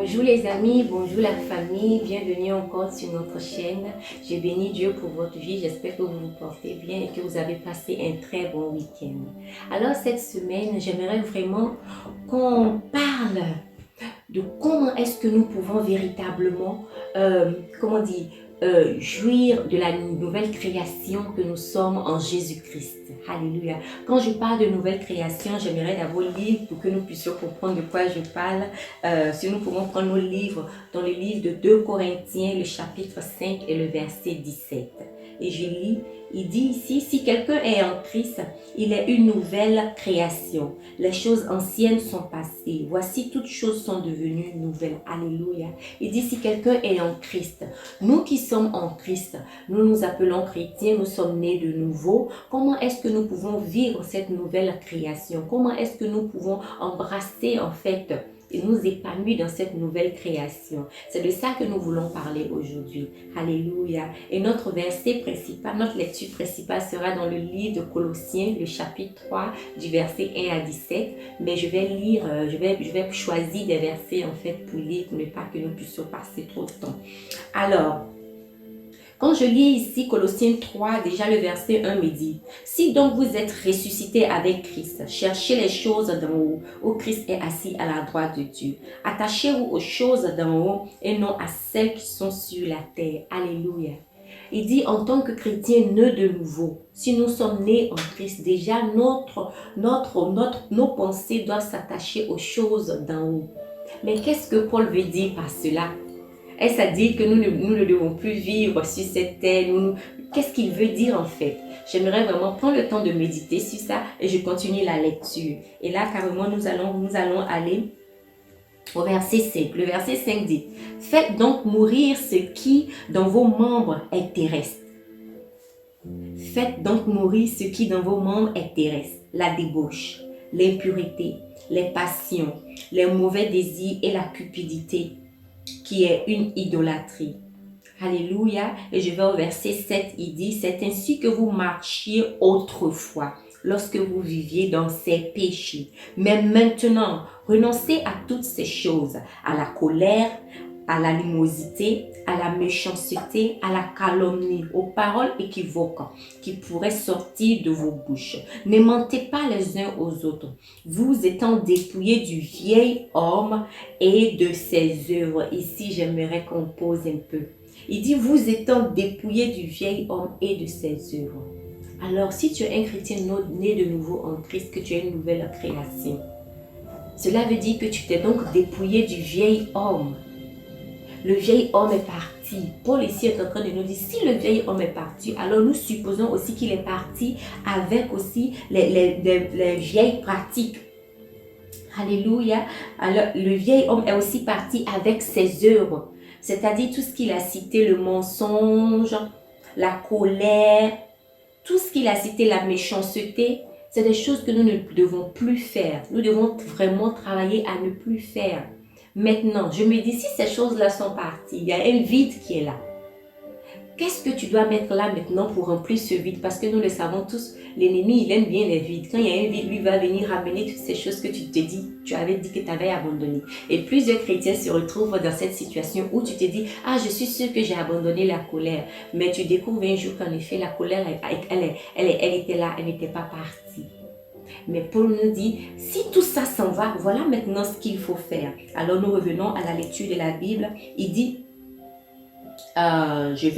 Bonjour les amis, bonjour la famille, bienvenue encore sur notre chaîne. Je bénis Dieu pour votre vie, j'espère que vous vous portez bien et que vous avez passé un très bon week-end. Alors cette semaine, j'aimerais vraiment qu'on parle de comment est-ce que nous pouvons véritablement, jouir de la nouvelle création que nous sommes en Jésus-Christ. Alléluia. Quand je parle de nouvelle création, j'aimerais d'abord lire pour que nous puissions comprendre de quoi je parle. Si nous pouvons prendre nos livres, dans le livre de 2 Corinthiens, le chapitre 5 et le verset 17. Et je lis, il dit ici, si quelqu'un est en Christ, il est une nouvelle création. Les choses anciennes sont passées. Voici, toutes choses sont devenues nouvelles. Alléluia. Il dit, si quelqu'un est en Christ, nous qui sommes en Christ, nous nous appelons chrétiens, nous sommes nés de nouveau. Comment est-ce que nous pouvons vivre cette nouvelle création? Comment est-ce que nous pouvons embrasser en fait et nous épanouir dans cette nouvelle création? C'est de ça que nous voulons parler aujourd'hui. Alléluia. Et notre verset principal, notre lecture principale sera dans le livre de Colossiens, le chapitre 3, du verset 1 à 17. Mais je vais lire, je vais choisir des versets en fait pour lire, pour ne pas que nous puissions passer trop de temps. Alors, quand je lis ici Colossiens 3, déjà le verset 1 me dit, « Si donc vous êtes ressuscités avec Christ, cherchez les choses d'en haut, où Christ est assis à la droite de Dieu. Attachez-vous aux choses d'en haut et non à celles qui sont sur la terre. » Alléluia. Il dit, en tant que chrétien né de nouveau, si nous sommes nés en Christ, déjà nos pensées doivent s'attacher aux choses d'en haut. Mais qu'est-ce que Paul veut dire par cela? Est-ce à dire que nous ne devons plus vivre sur cette terre? Qu'est-ce qu'il veut dire en fait? J'aimerais vraiment prendre le temps de méditer sur ça et je continue la lecture. Et là, carrément, nous allons aller au verset 5. Le verset 5 dit, « Faites donc mourir ce qui dans vos membres est terrestre. » Faites donc mourir ce qui dans vos membres est terrestre. La débauche, l'impurité, les passions, les mauvais désirs et la cupidité, qui est une idolâtrie. Alléluia. Et je vais au verset 7, il dit, « C'est ainsi que vous marchiez autrefois, lorsque vous viviez dans ces péchés. Mais maintenant, renoncez à toutes ces choses, à la colère, à l'animosité, à la méchanceté, à la calomnie, aux paroles équivoques qui pourraient sortir de vos bouches. Ne mentez pas les uns aux autres, vous étant dépouillés du vieil homme et de ses œuvres. » Ici, j'aimerais qu'on pose un peu. Il dit, vous étant dépouillés du vieil homme et de ses œuvres. Alors, si tu es un chrétien né de nouveau en Christ, que tu es une nouvelle création, cela veut dire que tu t'es donc dépouillé du vieil homme. Le vieil homme est parti. Paul ici est en train de nous dire, si le vieil homme est parti, alors nous supposons aussi qu'il est parti avec aussi les vieilles pratiques. Alléluia. Alors, le vieil homme est aussi parti avec ses œuvres. C'est-à-dire tout ce qu'il a cité, le mensonge, la colère, tout ce qu'il a cité, la méchanceté, c'est des choses que nous ne devons plus faire. Nous devons vraiment travailler à ne plus faire. Maintenant, je me dis, si ces choses-là sont parties, il y a un vide qui est là. Qu'est-ce que tu dois mettre là maintenant pour remplir ce vide? Parce que nous le savons tous, l'ennemi, il aime bien les vides. Quand il y a un vide, lui va venir ramener toutes ces choses que tu avais dit que tu avais abandonnées. Et plusieurs chrétiens se retrouvent dans cette situation où tu te dis, ah, je suis sûr que j'ai abandonné la colère. Mais tu découvres un jour qu'en effet, la colère, elle était là, elle n'était pas partie. Mais Paul nous dit, si tout ça s'en va, voilà maintenant ce qu'il faut faire. Alors nous revenons à la lecture de la Bible. Il dit, je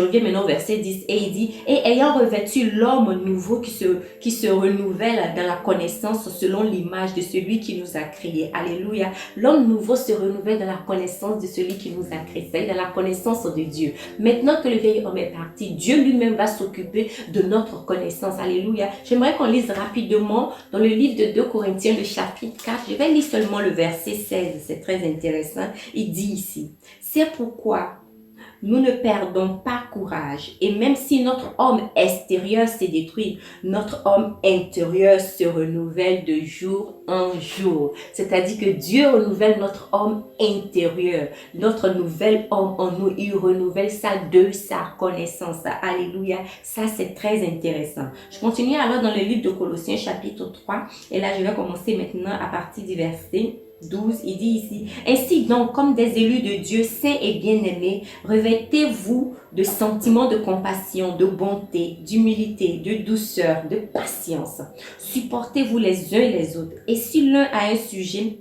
reviens maintenant au verset 10 et il dit, et ayant revêtu l'homme nouveau qui se renouvelle dans la connaissance selon l'image de celui qui nous a créés. Alléluia. L'homme nouveau se renouvelle dans la connaissance de celui qui nous a créés, c'est-à-dire dans la connaissance de Dieu. Maintenant que le vieil homme est parti, Dieu lui-même va s'occuper de notre connaissance. Alléluia. J'aimerais qu'on lise rapidement dans le livre de 2 Corinthiens, le chapitre 4. Je vais lire seulement le verset 16, c'est très intéressant. Il dit ici, c'est pourquoi nous ne perdons pas courage. Et même si notre homme extérieur s'est détruit, notre homme intérieur se renouvelle de jour en jour. C'est-à-dire que Dieu renouvelle notre homme intérieur. Notre nouvel homme en nous, il renouvelle ça de sa connaissance. Alléluia. Ça, c'est très intéressant. Je continue alors dans le livre de Colossiens chapitre 3. Et là, je vais commencer maintenant à partir du verset 12, il dit ici, ainsi donc, comme des élus de Dieu saints et bien-aimés, revêtez-vous de sentiments de compassion, de bonté, d'humilité, de douceur, de patience. Supportez-vous les uns et les autres. Et si l'un a un sujet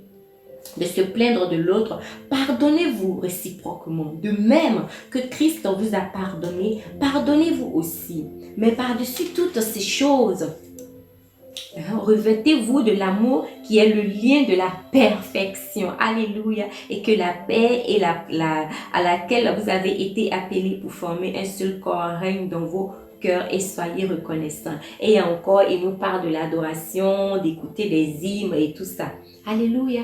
de se plaindre de l'autre, pardonnez-vous réciproquement. De même que Christ vous a pardonné, pardonnez-vous aussi. Mais par-dessus toutes ces choses, revêtez-vous de l'amour qui est le lien de la perfection. Alléluia. Et que la paix à laquelle vous avez été appelés pour former un seul corps règne dans vos cœurs et soyez reconnaissants. Et encore, il nous parle de l'adoration, d'écouter des hymnes et tout ça. Alléluia.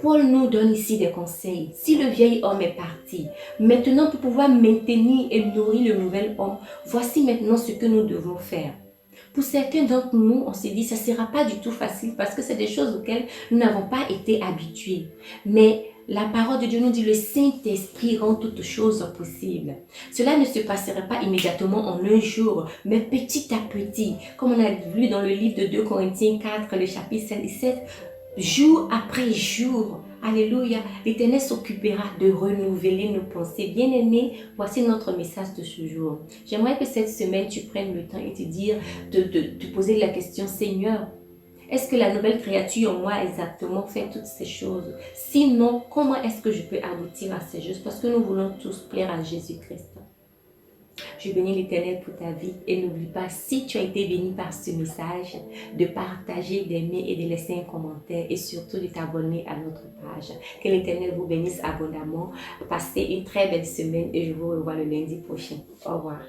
Paul nous donne ici des conseils. Si le vieil homme est parti, maintenant pour pouvoir maintenir et nourrir le nouvel homme, voici maintenant ce que nous devons faire. Pour certains d'entre nous, on s'est dit ça ne sera pas du tout facile parce que c'est des choses auxquelles nous n'avons pas été habitués. Mais la parole de Dieu nous dit le Saint-Esprit rend toutes choses possibles. Cela ne se passera pas immédiatement en un jour, mais petit à petit. Comme on a vu dans le livre de 2 Corinthiens 4, le chapitre 7 et 7, jour après jour, alléluia, l'Éternel s'occupera de renouveler nos pensées. Bien-aimés, voici notre message de ce jour. J'aimerais que cette semaine, tu prennes le temps et te poser la question, Seigneur, est-ce que la nouvelle créature en moi exactement fait toutes ces choses? Sinon, comment est-ce que je peux aboutir à ces choses? Parce que nous voulons tous plaire à Jésus-Christ. Je bénis l'Éternel pour ta vie et n'oublie pas, si tu as été béni par ce message, de partager, d'aimer et de laisser un commentaire et surtout de t'abonner à notre page. Que l'Éternel vous bénisse abondamment. Passez une très belle semaine et je vous revois le lundi prochain. Au revoir.